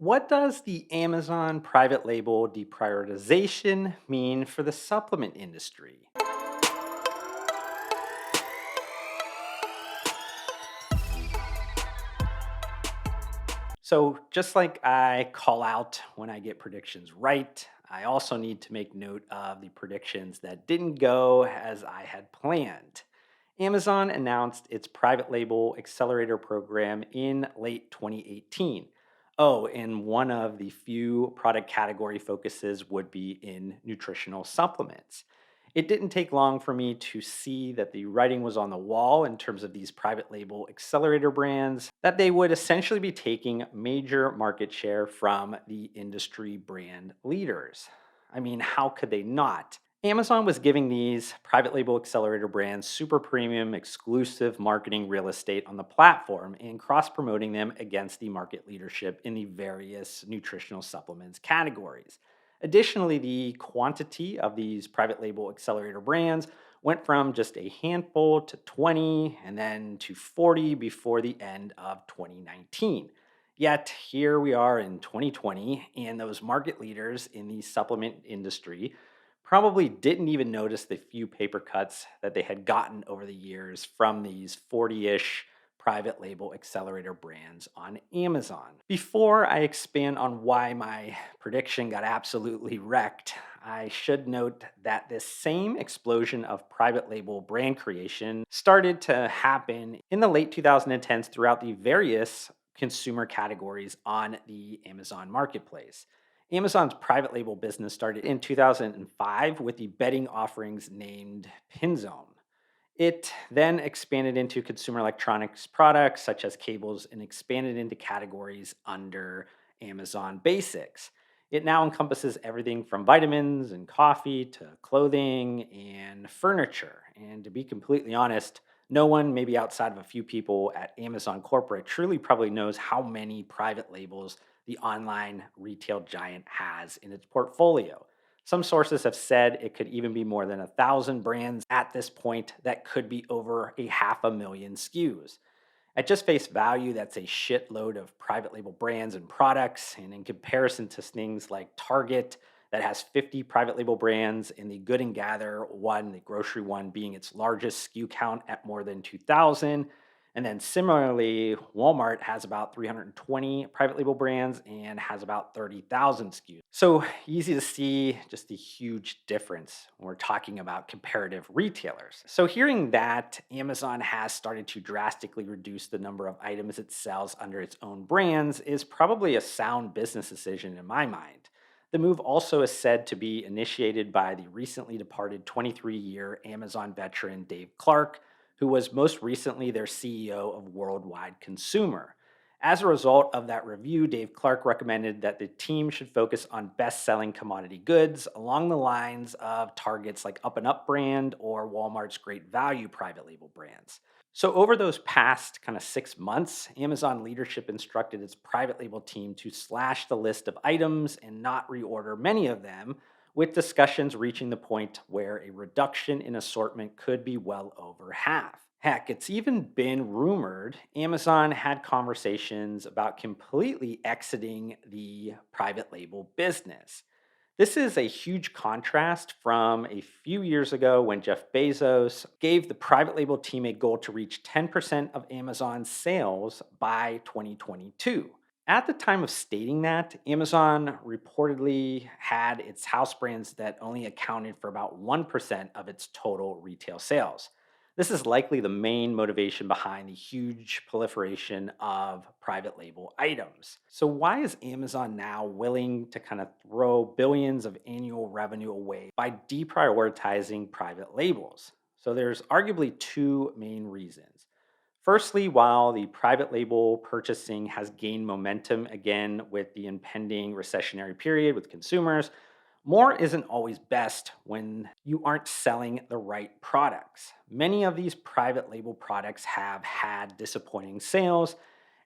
What does the Amazon private label deprioritization mean for the supplement industry? So, just like I call out when I get predictions right, I also need to make note of the predictions that didn't go as I had planned. Amazon announced its private label accelerator program in late 2018. Oh, and one of the few product category focuses would be in nutritional supplements. It didn't take long for me to see that the writing was on the wall in terms of these private label accelerator brands, that they would essentially be taking major market share from the industry brand leaders. I mean, how could they not? Amazon was giving these private label accelerator brands super premium, exclusive marketing real estate on the platform and cross promoting them against the market leadership in the various nutritional supplements categories. Additionally, the quantity of these private label accelerator brands went from just a handful to 20 and then to 40 before the end of 2019. Yet here we are in 2020, and those market leaders in the supplement industry probably didn't even notice the few paper cuts that they had gotten over the years from these 40 ish private label accelerator brands on Amazon. Before I expand on why my prediction got absolutely wrecked, I should note that this same explosion of private label brand creation started to happen in the late 2010s throughout the various consumer categories on the Amazon marketplace. Amazon's private label business started in 2005 with the bedding offerings named Pinzone. It then expanded into consumer electronics products such as cables and expanded into categories under Amazon Basics. It now encompasses everything from vitamins and coffee to clothing and furniture. And to be completely honest, no one, maybe outside of a few people at Amazon Corporate, truly probably knows how many private labels the online retail giant has in its portfolio. Some sources have said it could even be more than 1,000 brands at this point that could be over a half a million SKUs. At just face value, that's a shitload of private label brands and products. And in comparison to things like Target, that has 50 private label brands, and the Good and Gather one, the grocery one, being its largest SKU count at more than 2,000. And then similarly, Walmart has about 320 private label brands and has about 30,000 SKUs. So easy to see just the huge difference when we're talking about comparative retailers. So hearing that Amazon has started to drastically reduce the number of items it sells under its own brands is probably a sound business decision in my mind. The move also is said to be initiated by the recently departed 23-year Amazon veteran Dave Clark, who was most recently their CEO of Worldwide Consumer. As a result of that review, Dave Clark recommended that the team should focus on best selling commodity goods along the lines of Target's like Up and Up brand or Walmart's Great Value private label brands. So, over those past kind of 6 months, Amazon leadership instructed its private label team to slash the list of items and not reorder many of them, with discussions reaching the point where a reduction in assortment could be well over half. Heck, it's even been rumored Amazon had conversations about completely exiting the private label business. This is a huge contrast from a few years ago when Jeff Bezos gave the private label team a goal to reach 10% of Amazon's sales by 2022. At the time of stating that, Amazon reportedly had its house brands that only accounted for about 1% of its total retail sales. This is likely the main motivation behind the huge proliferation of private label items. So, why is Amazon now willing to kind of throw billions of annual revenue away by deprioritizing private labels? So, there's arguably two main reasons. Firstly, while the private label purchasing has gained momentum again with the impending recessionary period with consumers, more isn't always best when you aren't selling the right products. Many of these private label products have had disappointing sales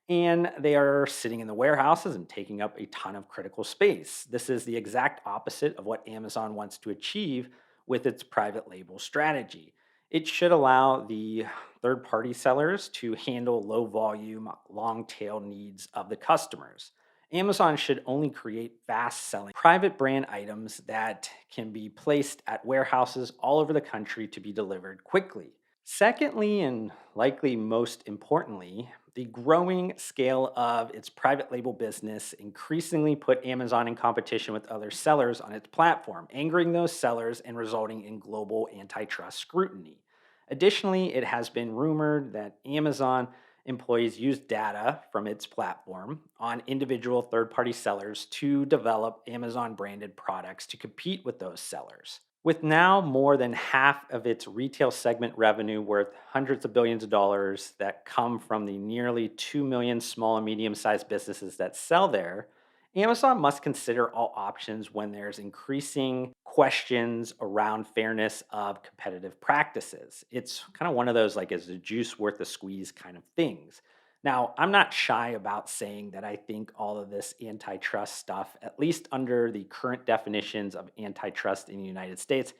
and they are sitting in the warehouses and taking up a ton of critical space. This is the exact opposite of what Amazon wants to achieve with its private label strategy. It should allow the third party sellers to handle low volume, long tail needs of the customers. Amazon should only create fast selling private brand items that can be placed at warehouses all over the country to be delivered quickly. Secondly, and likely most importantly, the growing scale of its private label business increasingly put Amazon in competition with other sellers on its platform, angering those sellers and resulting in global antitrust scrutiny. Additionally, it has been rumored that Amazon employees use data from its platform on individual third party sellers to develop Amazon branded products to compete with those sellers. With now more than half of its retail segment revenue worth hundreds of billions of dollars that come from the nearly 2 million small and medium sized businesses that sell there, Amazon must consider all options when there's increasing questions around fairness of competitive practices. It's kind of one of those like, is the juice worth the squeeze kind of things. Now, I'm not shy about saying that I think all of this antitrust stuff, at least under the current definitions of antitrust in the United States,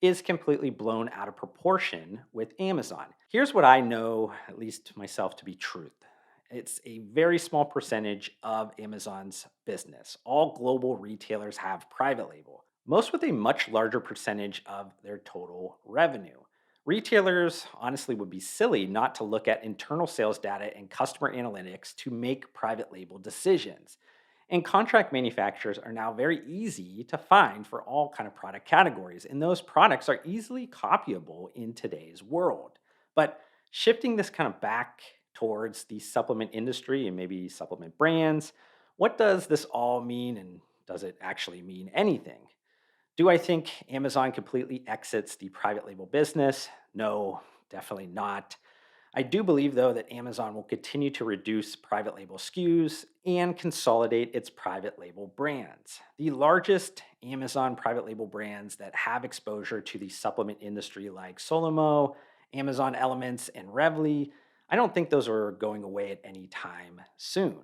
is completely blown out of proportion with Amazon. Here's what I know, at least myself, to be truth. It's a very small percentage of Amazon's business. All global retailers have private label, most with a much larger percentage of their total revenue. Retailers honestly would be silly not to look at internal sales data and customer analytics to make private label decisions. And contract manufacturers are now very easy to find for all kind of product categories, and those products are easily copyable in today's world. But shifting this kind of back towards the supplement industry and maybe supplement brands, what does this all mean, and does it actually mean anything? Do I think Amazon completely exits the private label business? No, definitely not. I do believe, though, that Amazon will continue to reduce private label SKUs and consolidate its private label brands. The largest Amazon private label brands that have exposure to the supplement industry, like Solomo, Amazon Elements, and Revly, I don't think those are going away at any time soon.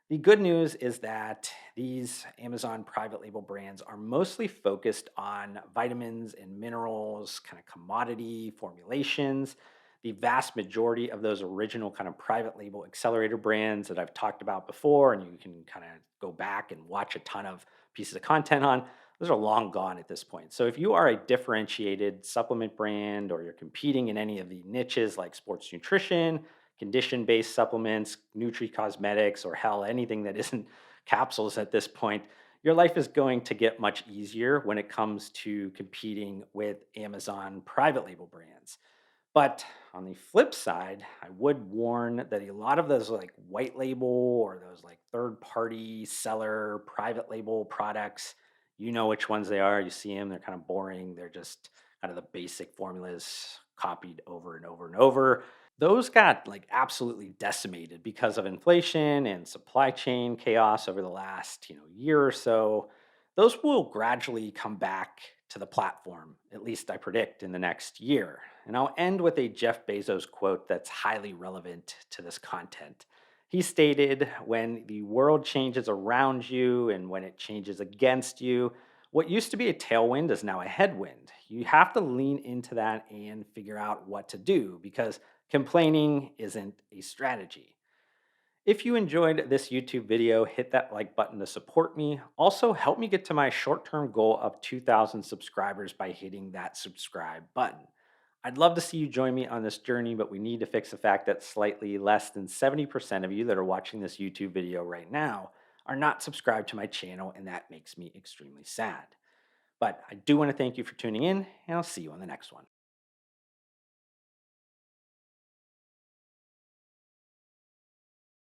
The good news is that these Amazon private label brands are mostly focused on vitamins and minerals, kind of commodity formulations. The vast majority of those original kind of private label accelerator brands that I've talked about before, and you can kind of go back and watch a ton of pieces of content on, those are long gone at this point. So if you are a differentiated supplement brand or you're competing in any of the niches like sports nutrition, condition based supplements, Nutri Cosmetics, or hell, anything that isn't capsules at this point, your life is going to get much easier when it comes to competing with Amazon private label brands. But on the flip side, I would warn that a lot of those like white label or those like third party seller private label products, you know which ones they are. You see them, they're kind of boring. They're just kind of the basic formulas copied over and over and over. Those got like absolutely decimated because of inflation and supply chain chaos over the last, year or so. Those will gradually come back to the platform, at least I predict in the next year. And I'll end with a Jeff Bezos quote that's highly relevant to this content. He stated, "When the world changes around you and when it changes against you, what used to be a tailwind is now a headwind. You have to lean into that and figure out what to do because complaining isn't a strategy." If you enjoyed this YouTube video, hit that like button to support me. Also, help me get to my short term goal of 2,000 subscribers by hitting that subscribe button. I'd love to see you join me on this journey, but we need to fix the fact that slightly less than 70% of you that are watching this YouTube video right now are not subscribed to my channel, and that makes me extremely sad. But I do want to thank you for tuning in, and I'll see you on the next one.